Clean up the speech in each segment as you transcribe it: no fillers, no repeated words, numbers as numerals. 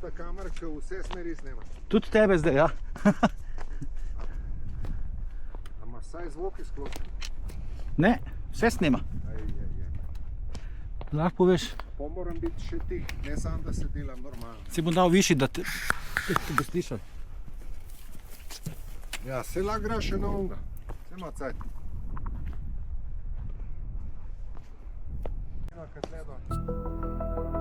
tista kamera, ki vse smeri snema. Tudi tebe zdaj, ja. A imaš vsaj zvok izklopljen? Ne, vse snema. Lahko poveš, Pa moram biti še tih, ne samo da se delam normalno. si bom dal višji, da te bo slišal. Ja, se lahko gre še na onga. Se ima cajt. Eno, kaj tle dol.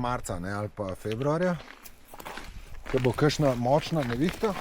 Marca, ne, ali pa februarja, ko bo kakšna močna nevihta,